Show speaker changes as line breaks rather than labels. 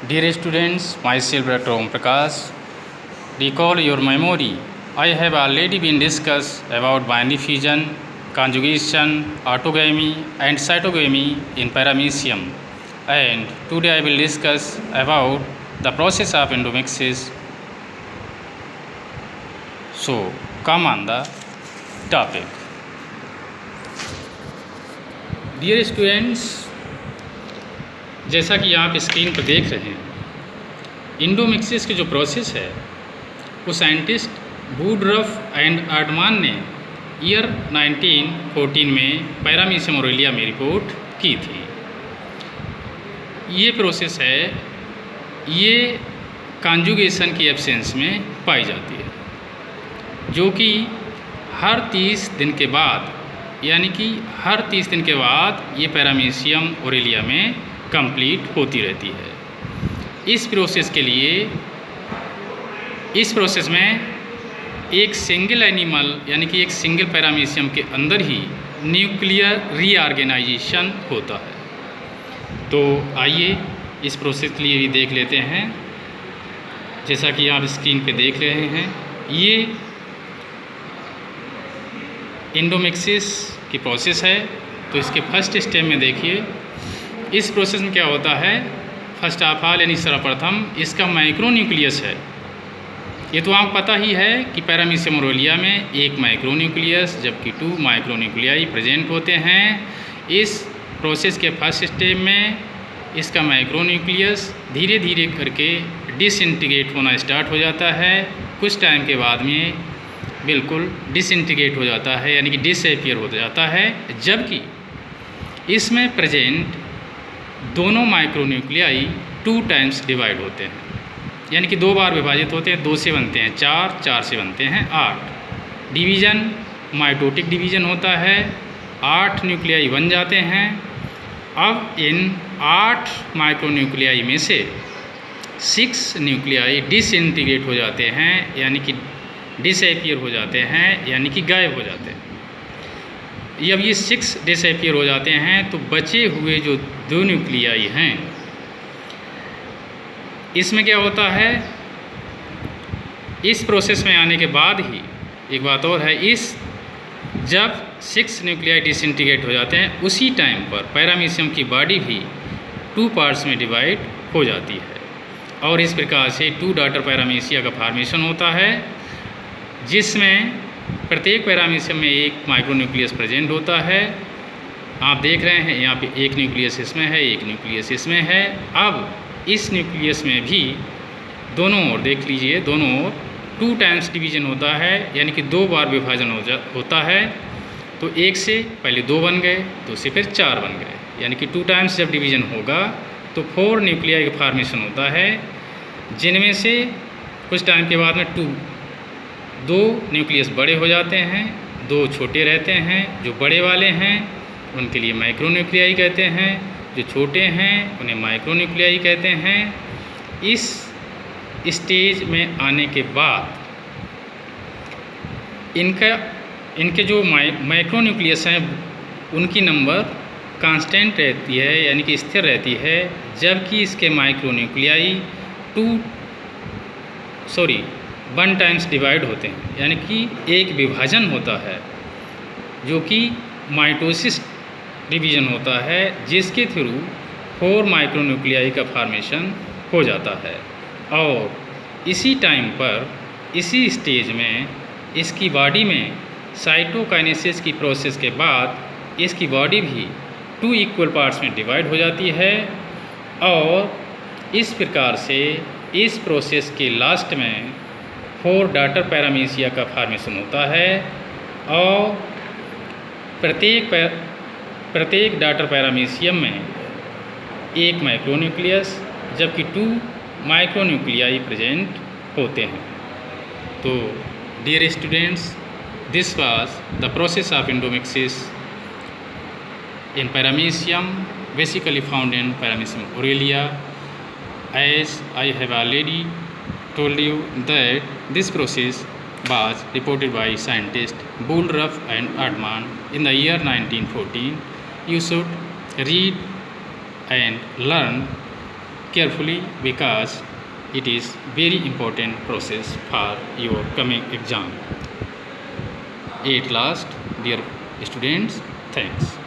Dear students, myself Dr. Om Prakash. Recall your memory. I have already been discussed about binary fusion, conjugation, orthogamy and cytogamy in paramecium. And today I will discuss about the process of endomixis. So, come on the topic. Dear students, जैसा कि आप screen पर देख रहे हैं, इंडोमिक्सिस की जो process है वो साइंटिस्ट वुडरफ एंड आर्डमान ने ईयर 1914 में पैरामीशियम ओरेलिया में रिपोर्ट की थी। ये प्रोसेस है, ये कॉन्जुगेशन की एब्सेंस में पाई जाती है, जो कि हर 30 दिन के बाद, यानी कि हर 30 दिन के बाद ये पैरामीशियम ओरेलिया में कंप्लीट होती रहती है। इस प्रोसेस में एक सिंगल एनिमल, यानी कि एक सिंगल पैरामीशियम के अंदर ही न्यूक्लियर रीऑर्गेनाइजेशन होता है। तो आइए इस प्रोसेस के लिए भी देख लेते हैं। जैसा कि आप स्क्रीन पे देख रहे हैं, ये इंडोमिक्सिस की प्रोसेस है। तो इसके फर्स्ट स्टेप में देखिए, इस प्रोसेस में क्या होता है। फर्स्ट ऑफ ऑल, यानी सर्वप्रथम इसका माइक्रोन्यूक्लियस है। ये तो आपको पता ही है कि पैरामीशियम ओरेलिया में एक माइक्रोन्यूक्लियस जबकि 2 माइक्रोन्यूक्लियाई प्रेजेंट होते हैं। इस प्रोसेस के फर्स्ट स्टेप में इसका माइक्रोन्यूक्लियस धीरे धीरे करके डिसइंटीग्रेट होना स्टार्ट हो जाता है। कुछ टाइम के बाद में बिल्कुल डिसइंटीग्रेट हो जाता है, यानी कि डिसअपीयर हो जाता है। जबकि इसमें प्रेजेंट दोनों माइक्रोन्यूक्लियाई 2 टाइम्स डिवाइड होते हैं, यानी कि 2 बार विभाजित होते हैं। 2 से बनते हैं 4, 4 से बनते हैं 8। डिवीज़न माइटोटिक डिवीज़न होता है, 8 न्यूक्लियाई बन जाते हैं। अब इन 8 माइक्रोन्यूक्लियाई में से 6 न्यूक्लियाई डिसइंटीग्रेट हो जाते हैं, यानी कि डिसअपीयर हो जाते हैं, यानी कि गायब हो जाते हैं। जब ये 6 डिसअपीयर हो जाते हैं तो बचे हुए जो 2 न्यूक्लियाई हैं, इसमें क्या होता है, इस प्रोसेस में आने के बाद ही एक बात और है, जब 6 न्यूक्लियाई डिसइंटीग्रेट हो जाते हैं, उसी टाइम पर पैरामीशियम की बॉडी भी 2 पार्ट्स में डिवाइड हो जाती है। और इस प्रकार से 2 डॉटर पैरामीशिया का फॉर्मेशन होता है, जिसमें प्रत्येक पैरामीशियम में एक माइक्रोन्यूक्लियस प्रेजेंट होता है। आप देख रहे हैं यहाँ पे एक न्यूक्लियस इसमें है, एक न्यूक्लियस इसमें है। अब इस न्यूक्लियस में भी दोनों ओर देख लीजिए, दोनों ओर 2 टाइम्स डिवीज़न होता है, यानी कि 2 बार विभाजन होता है। तो 1 से पहले 2 बन गए, 2 से फिर 4 बन गए, यानी कि 2 टाइम्स जब डिवीज़न होगा तो 4 न्यूक्लियाई का फॉर्मेशन होता है, जिनमें से कुछ टाइम के बाद में 2 न्यूक्लियस बड़े हो जाते हैं, 2 छोटे रहते हैं। जो बड़े वाले हैं उनके लिए माइक्रोन्यूक्लियाई कहते हैं, जो छोटे हैं उन्हें माइक्रोन्यूक्लियाई कहते हैं। इस स्टेज में आने के बाद इनके जो माइक्रोन्यूक्लियस हैं उनकी नंबर कांस्टेंट रहती है, यानी कि स्थिर रहती है। जबकि इसके माइक्रोन्यूक्लियाई 1 टाइम्स डिवाइड होते हैं, यानी कि एक विभाजन होता है, जो कि माइटोसिस डिवीज़न होता है, जिसके थ्रू 4 माइक्रोन्यूक्लियाई का फॉर्मेशन हो जाता है। और इसी टाइम पर, इसी स्टेज में इसकी बॉडी में साइटोकाइनेसिस की प्रोसेस के बाद इसकी बॉडी भी 2 इक्वल पार्ट्स में डिवाइड हो जाती है। और इस प्रकार से इस प्रोसेस के लास्ट में 4 डॉटर पैरामीशिया का फॉर्मेशन होता है। और प्रत्येक डॉटर पैरामीशियम में एक माइक्रोन्यूक्लियस जबकि 2 माइक्रोन्यूक्लियाई प्रेजेंट होते हैं। तो dear students, this was the process of endomixis in paramecium, basically found in paramecium aurelia. As I have already told you that this process was reported by scientists Woodruff and Erdmann in the year 1914. You should read and learn carefully because it is very important process for your coming exam. At last, dear students, thanks.